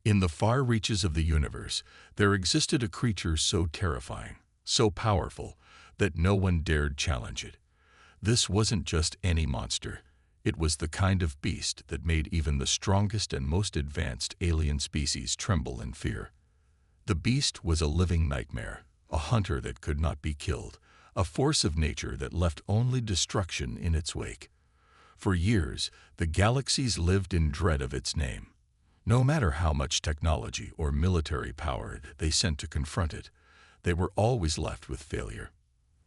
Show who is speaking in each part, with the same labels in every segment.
Speaker 1: In the far reaches of the universe, there existed a creature so terrifying, so powerful, that no one dared challenge it. This wasn't just any monster. It was the kind of beast that made even the strongest and most advanced alien species tremble in fear. The beast was a living nightmare, a hunter that could not be killed, a force of nature that left only destruction in its wake. For years, the galaxies lived in dread of its name. No matter how much technology or military power they sent to confront it, they were always left with failure.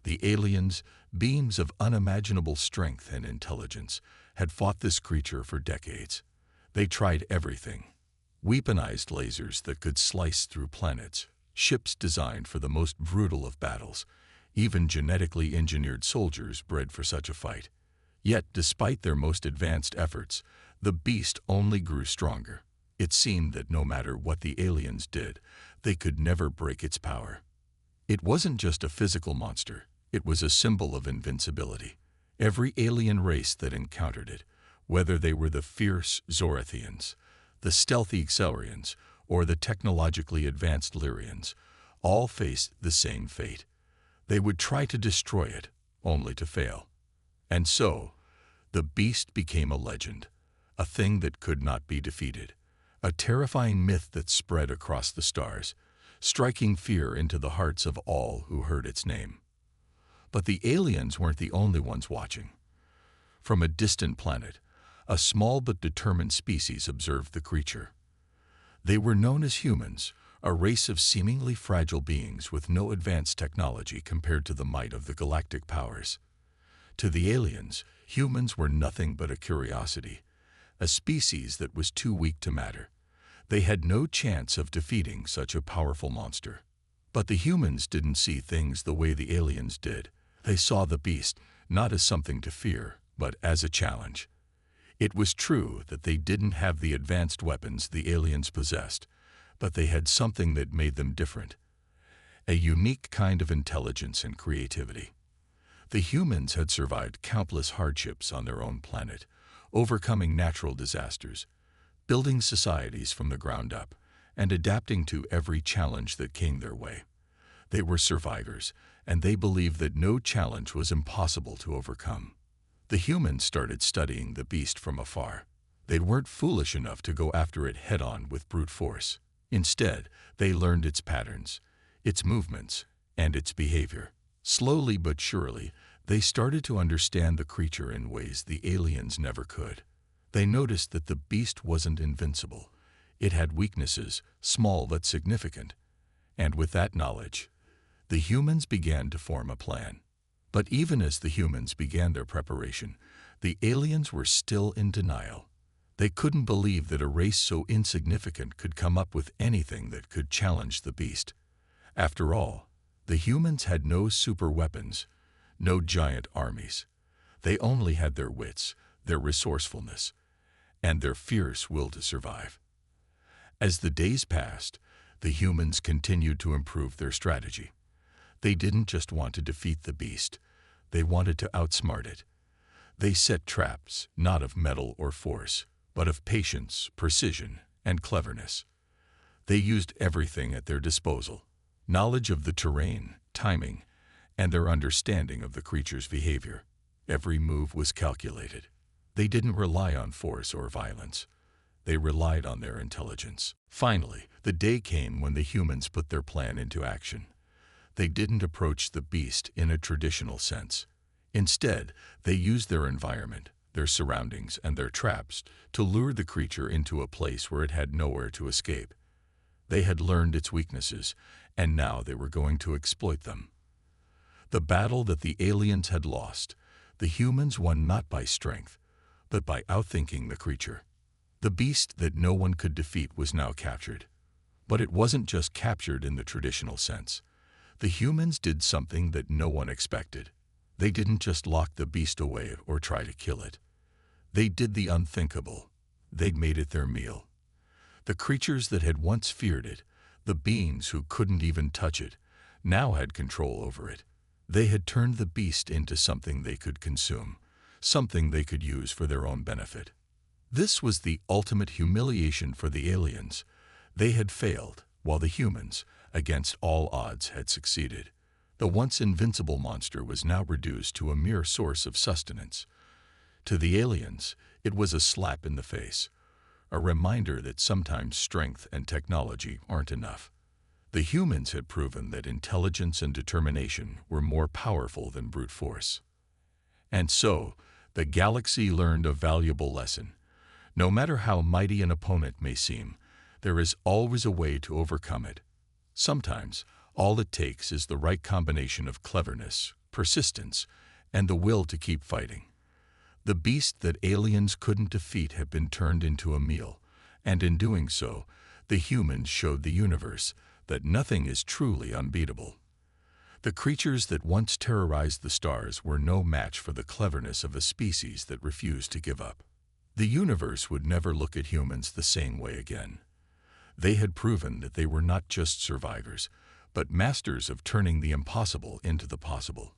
Speaker 1: The aliens, beings of unimaginable strength and intelligence, had fought this creature for decades. They tried everything. Weaponized lasers that could slice through planets, ships designed for the most brutal of battles, even genetically engineered soldiers bred for such a fight. Yet, despite their most advanced efforts, the beast only grew stronger. It seemed that no matter what the aliens did, they could never break its power. It wasn't just a physical monster, it was a symbol of invincibility. Every alien race that encountered it, whether they were the fierce Zorathians, the stealthy Xelrians, or the technologically advanced Lyrians, all faced the same fate. They would try to destroy it, only to fail. And so, the beast became a legend, a thing that could not be defeated, a terrifying myth that spread across the stars, striking fear into the hearts of all who heard its name. But the aliens weren't the only ones watching. From a distant planet, a small but determined species observed the creature. They were known as humans, a race of seemingly fragile beings with no advanced technology compared to the might of the galactic powers. To the aliens, humans were nothing but a curiosity, a species that was too weak to matter. They had no chance of defeating such a powerful monster. But the humans didn't see things the way the aliens did. They saw the beast not as something to fear, but as a challenge. It was true that they didn't have the advanced weapons the aliens possessed, but they had something that made them different, a unique kind of intelligence and creativity. The humans had survived countless hardships on their own planet, overcoming natural disasters, building societies from the ground up, and adapting to every challenge that came their way. They were survivors, and they believed that no challenge was impossible to overcome. The humans started studying the beast from afar. They weren't foolish enough to go after it head-on with brute force. Instead, they learned its patterns, its movements, and its behavior. Slowly but surely, they started to understand the creature in ways the aliens never could. They noticed that the beast wasn't invincible. It had weaknesses, small but significant. And with that knowledge, the humans began to form a plan. But even as the humans began their preparation, the aliens were still in denial. They couldn't believe that a race so insignificant could come up with anything that could challenge the beast. After all, the humans had no super weapons, no giant armies. They only had their wits, their resourcefulness, and their fierce will to survive. As the days passed, the humans continued to improve their strategy. They didn't just want to defeat the beast, they wanted to outsmart it. They set traps, not of metal or force, but of patience, precision, and cleverness. They used everything at their disposal: knowledge of the terrain, timing, and their understanding of the creature's behavior. Every move was calculated. They didn't rely on force or violence. They relied on their intelligence. Finally, the day came when the humans put their plan into action. They didn't approach the beast in a traditional sense. Instead, they used their environment, their surroundings, and their traps to lure the creature into a place where it had nowhere to escape. They had learned its weaknesses, and now they were going to exploit them. The battle that the aliens had lost, the humans won not by strength, but by outthinking the creature. The beast that no one could defeat was now captured. But it wasn't just captured in the traditional sense. The humans did something that no one expected. They didn't just lock the beast away or try to kill it. They did the unthinkable. They'd made it their meal. The creatures that had once feared it, the beings who couldn't even touch it, now had control over it. They had turned the beast into something they could consume, something they could use for their own benefit. This was the ultimate humiliation for the aliens. They had failed, while the humans, against all odds, had succeeded. The once invincible monster was now reduced to a mere source of sustenance. To the aliens, it was a slap in the face, a reminder that sometimes strength and technology aren't enough. The humans had proven that intelligence and determination were more powerful than brute force. And so, the galaxy learned a valuable lesson. No matter how mighty an opponent may seem, there is always a way to overcome it. Sometimes, all it takes is the right combination of cleverness, persistence, and the will to keep fighting. The beast that aliens couldn't defeat had been turned into a meal, and in doing so, the humans showed the universe that nothing is truly unbeatable. The creatures that once terrorized the stars were no match for the cleverness of a species that refused to give up. The universe would never look at humans the same way again. They had proven that they were not just survivors, but masters of turning the impossible into the possible.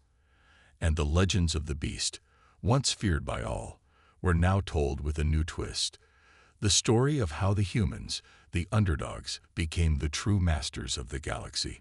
Speaker 1: And the legends of the beast, once feared by all, were now told with a new twist. The story of how the humans, the underdogs, became the true masters of the galaxy.